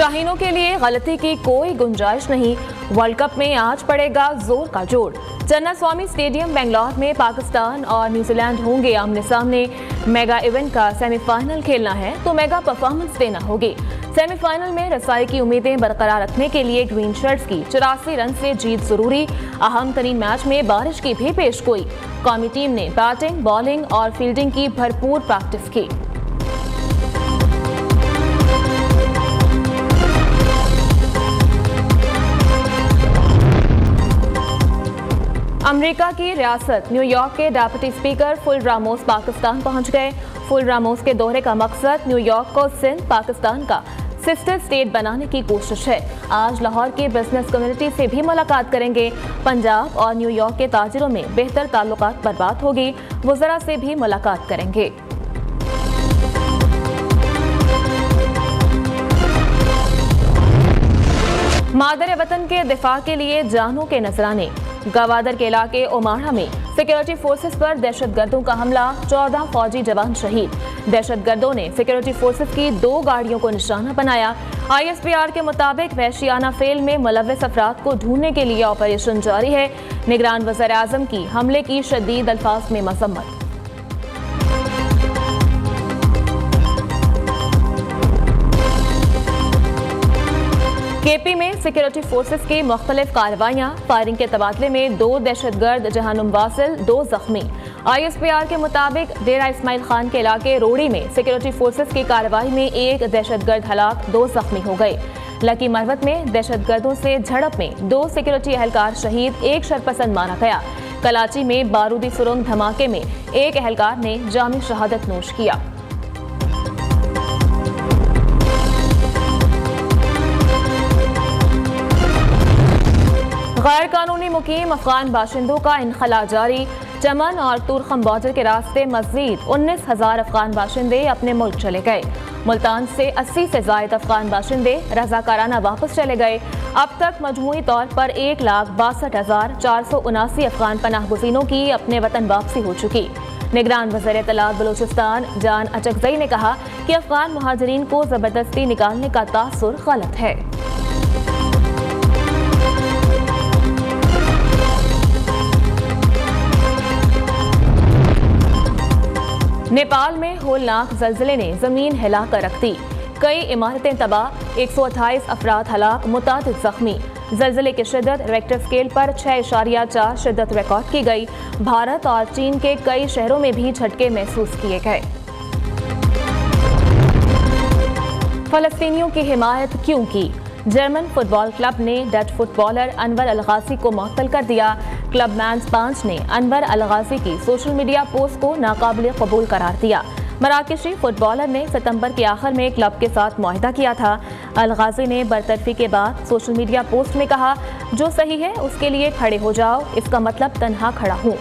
शाहीनों के लिए गलती की कोई गुंजाइश नहीं। वर्ल्ड कप में आज पड़ेगा जोर का जोर। चन्नास्वामी स्टेडियम बेंगलौर में पाकिस्तान और न्यूजीलैंड होंगे आमने सामने। मेगा इवेंट का सेमीफाइनल खेलना है तो मेगा परफॉर्मेंस देना होगी। सेमीफाइनल में रसाई की उम्मीदें बरकरार रखने के लिए ग्रीन शर्ट्स की 84 रन से जीत जरूरी। अहम तरीन मैच में बारिश की भी पेशगोई। कौमी टीम ने बैटिंग, बॉलिंग और फील्डिंग की भरपूर प्रैक्टिस की। अमेरिका की रियासत न्यूयॉर्क के deputy speaker full Ramos Pakistan पहुंच गए। फुल रामोस के दौरे का मकसद न्यूयॉर्क को सिंध पाकिस्तान का सिस्टर स्टेट बनाने की कोशिश है। आज लाहौर की बिजनेस कम्युनिटी से भी मुलाकात करेंगे। पंजाब और न्यूयॉर्क के ताजिरों में बेहतर ताल्लुकात पर बात होगी। वज़रा से भी मुलाकात करेंगे। मादर वतन के दिफा के लिए जानों के नजराने। गवादर के इलाके ओमाड़ा में सिक्योरिटी फोर्सेस पर दहशतगर्दों का हमला, 14 फौजी जवान शहीद। दहशतगर्दों ने सिक्योरिटी फोर्सेस की 2 गाड़ियों को निशाना बनाया। ISPR के मुताबिक वहशियाना फेल में मुलव्वस अफराद को ढूंढने के लिए ऑपरेशन जारी है। निगरान वज़ीर आज़म की हमले की शदीद अल्फाज में मजम्मत। KP में सिक्योरिटी फोर्सेस की मुख्तलिफ कार्रवाइयां। फायरिंग के तबादले में 2 दहशतगर्द जहानुम वासिल, 2 जख्मी। ISPR के मुताबिक डेरा इस्माइल खान के इलाके रोड़ी में सिक्योरिटी फोर्सेस की कार्रवाई में 1 दहशतगर्द हलाक, 2 जख्मी हो गए। लकी मरवत में दहशतगर्दों से झड़प में 2 सिक्योरिटी एहलकार शहीद, 1 शरपसंद मारा गया। कराची में बारूदी सुरंग धमाके में 1 एहलकार ने जामी शहादत नोश किया। गैर कानूनी मुकीम अफगान बाशिंदों का इनखला जारी। चमन और तुरखम बॉर्डर के रास्ते मजीद 19,000 अफगान बाशिंदे अपने मुल्क चले गए। मुल्तान से 80 से जायद अफगान बाशिंदे रजाकाराना वापस चले गए। अब तक मजमूई तौर पर 1,62,479 अफगान पनाह गुज़ीनों की अपने वतन वापसी हो चुकी। निगरान वज़ीर इत्तलात बलूचिस्तान जान अचकज़ई ने कहा कि अफगान मुहाजिरीन को जबरदस्ती निकालने का तासुर गलत है। नेपाल में होलनाक ज़लज़ले ने ज़मीन हिलाकर रख दी। कई इमारतें तबाह, 128 अफराद हलाक, मुतादिद जख्मी। ज़लज़ले की शिद्दत रेक्टर स्केल पर 6.4 शिद्दत रिकॉर्ड की गई। भारत और चीन के कई शहरों में भी झटके महसूस किए गए। फ़लस्तीनियों की हिमायत क्यों की? जर्मन फुटबॉल क्लब ने डच फुटबॉलर अनवर अल-गाज़ी को मुअत्तल कर दिया। क्लब मैंस 5 ने अनवर अल-गाज़ी की सोशल मीडिया पोस्ट को नाकाबिल कबूल करार दिया। मराकेशी फुटबॉलर ने सितंबर के आखिर में क्लब के साथ मुआहिदा किया था। अल-गाज़ी ने बरतरफी के बाद सोशल मीडिया पोस्ट में कहा, जो सही है उसके लिए खड़े हो जाओ, इसका मतलब तन्हा खड़ा हूँ।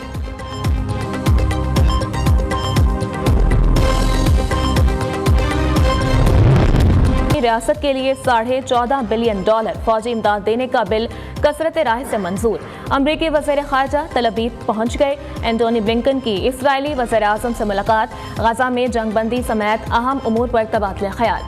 रियासत के लिए $14.5 बिलियन फौजी इमदाद देने का बिल कसरत राय से मंजूर। अमरीकी वज़ीर ख़ारजा तलबीब पहुंच गए। एंटोनी ब्लिंकन की इसराइली वज़ीर आज़म से मुलाकात। गजा में जंगबंदी समेत अहम उमूर पर तबादले ख्याल।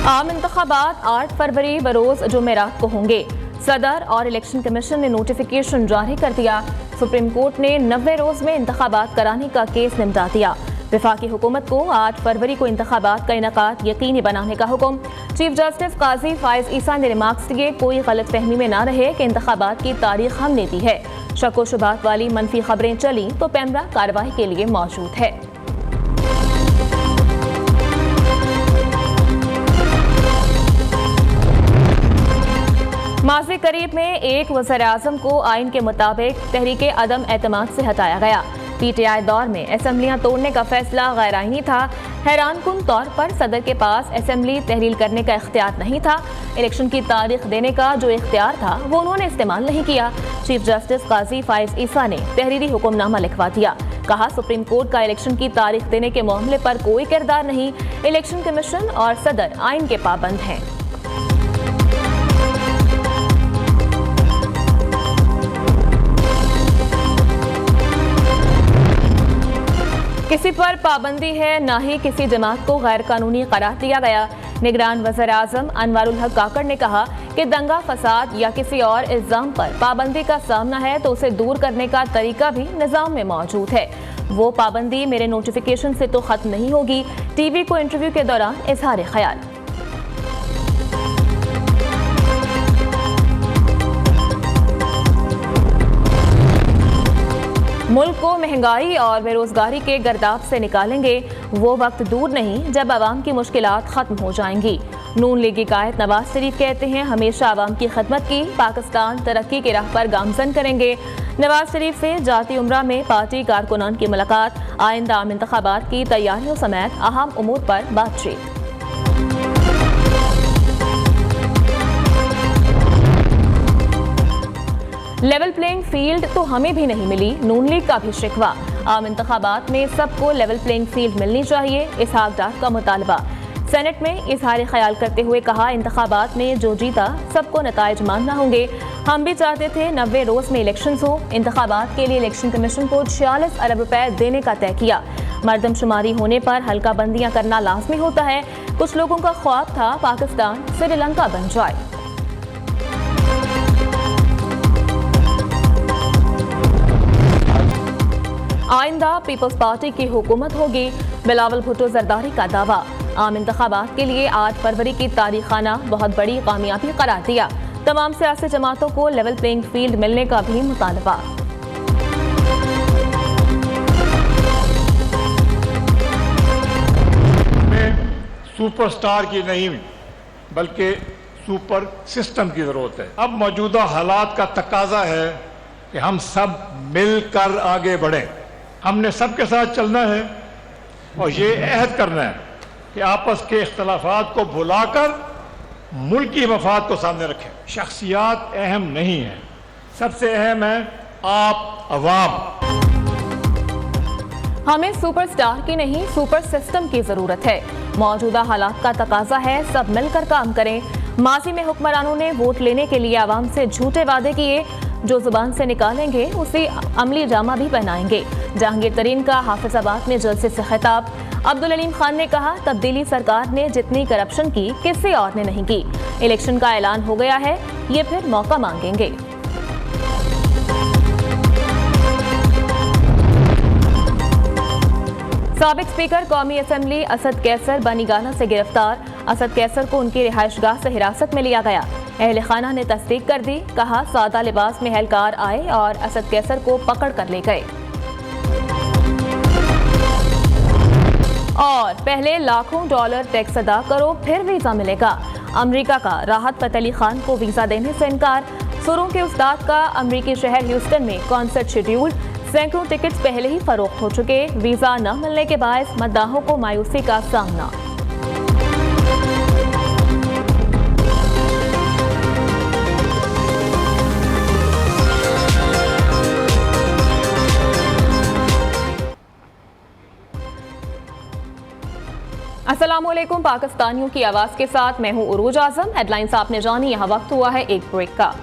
आम इंतखाबात 8 फरवरी बरोज जुमेरात को होंगे। सदर और इलेक्शन कमीशन ने नोटिफिकेशन जारी कर दिया। सुप्रीम कोर्ट ने 90 रोज में इंतखाबात कराने का केस निपटा दिया। वफाकी हुकूमत को 8 फरवरी को इंतखाबात का इनेकाद यकीनी बनाने का हुक्म। चीफ जस्टिस काजी फायज ईसा ने रिमार्क्स दिए, कोई गलत फहमी में ना रहे कि इंतखाबात की तारीख हमने दी है। शक व शुबहात वाली मनफी खबरें चली तो पैमरा कार्रवाई के लिए मौजूद है। माज़ी करीब में एक वज़ीर आज़म को आइन के मुताबिक तहरीके अदम एतमाद से हटाया गया। PTI दौर में असेंबलियां तोड़ने का फैसला गैर आइनी था। हैरानकुन तौर पर सदर के पास असेंबली तहरील करने का इख्तियार नहीं था। इलेक्शन की तारीख देने का जो इख्तियार था वो उन्होंने इस्तेमाल नहीं किया। चीफ जस्टिस काजी फायज ईसा ने तहरीरी हुक्मनामा लिखवा दिया। कहा, सुप्रीम कोर्ट का इलेक्शन की तारीख देने के मामले पर कोई किरदार नहीं। इलेक्शन कमीशन और सदर आइन के पाबंद हैं। किसी पर पाबंदी है, न ही किसी जमात को गैर कानूनी करार दिया गया। निगरान वज़ीर आज़म अनवारुल हक काकड़ ने कहा कि दंगा फसाद या किसी और इल्ज़ाम पर पाबंदी का सामना है तो उसे दूर करने का तरीका भी निज़ाम में मौजूद है। वो पाबंदी मेरे नोटिफिकेशन से तो खत्म नहीं होगी। टीवी को इंटरव्यू के दौरान इजहार ख्याल। मुल्क को महंगाई और बेरोजगारी के गर्दाब से निकालेंगे। वो वक्त दूर नहीं जब आवाम की मुश्किलात खत्म हो जाएंगी। नून लीगी कायद नवाज शरीफ कहते हैं, हमेशा आवाम की खिदमत की, पाकिस्तान तरक्की की राह पर गामजन करेंगे। नवाज शरीफ से जाती उम्रा में पार्टी कारकुनान की मुलाकात, आइंदा आम इंतखाबात की तैयारियों समेत अहम उमूर पर बातचीत। लेवल प्लेइंग फील्ड तो हमें भी नहीं मिली, नून लीग का भी शिकवा। आम इंतखाबात में सबको लेवल प्लेइंग फील्ड मिलनी चाहिए, इसहाक डार का मुतालबा। सेनेट में इजहार ख्याल करते हुए कहा, इंतखाबात में जो जीता सबको नताइज मानना होंगे। हम भी चाहते थे 90 रोज में इलेक्शन हो। इंतखाबात के लिए इलेक्शन कमीशन को 46 अरब रुपए देने का तय किया। मरदमशुमारी होने पर हल्का बंदियां करना लाजमी होता है। कुछ लोगों का ख्वाब था पाकिस्तान श्रीलंका बन जाए। आइंदा पीपल्स पार्टी की हुकूमत होगी, बिलावल भुट्टो जरदारी का दावा। आम इंतखाबात के लिए 8 फरवरी की तारीखाना बहुत बड़ी कामयाबी करार दिया। तमाम सियासी जमातों को लेवल प्लेइंग फील्ड मिलने का भी मुतालबा। सुपरस्टार की नहीं बल्कि सुपर सिस्टम की जरूरत है। अब मौजूदा हालात का तकाजा है कि हम सब मिलकर आगे बढ़ें। हमने सबके साथ चलना है और ये अहद करना है कि आपस के इख्तलाफात को भुलाकर मुल्की मफाद को सामने रखें। शख्सियात अहम नहीं है, सबसे अहम है आप अवाम। हमें सुपरस्टार की नहीं, सुपर सिस्टम की जरूरत है। मौजूदा हालात का तकाजा है सब मिलकर काम करें। माजी में हुक्मरानों ने वोट लेने के लिए आवाम से झूठे वादे किए, जो जुबान से निकालेंगे उसे अमली जामा भी पहनाएंगे। जहांगीर तरीन का हाफिजाबाद में जलसे से खिताब। अब्दुल अलीम खान ने कहा, तब्दीली सरकार ने जितनी करप्शन की किसी और ने नहीं की। इलेक्शन का ऐलान हो गया है, ये फिर मौका मांगेंगे। साबिक स्पीकर कौमी असेंबली असद कैसर बनीगाना से गिरफ्तार। असद कैसर को उनकी रिहाइशगाह से हिरासत में लिया गया। अहले खाना ने तस्दीक कर दी, कहा सादा लिबास में एहलकार आए और असद कैसर को पकड़ कर ले गए। और पहले लाखों डॉलर टैक्स अदा करो फिर वीजा मिलेगा। अमेरिका का राहत फतेह अली खान को वीजा देने से इनकार। सुरों के उस्ताद का अमेरिकी शहर ह्यूस्टन में कॉन्सर्ट शेड्यूल्ड। सैकड़ों टिकट्स पहले ही फरोख्त हो चुके। वीजा न मिलने के बायस मद्दाहों को मायूसी का सामना। अस्सलामुअलैकुम, पाकिस्तानियों की आवाज के साथ मैं हूं उरूज आजम। हेडलाइंस आपने जानी, यहाँ वक्त हुआ है एक ब्रेक का।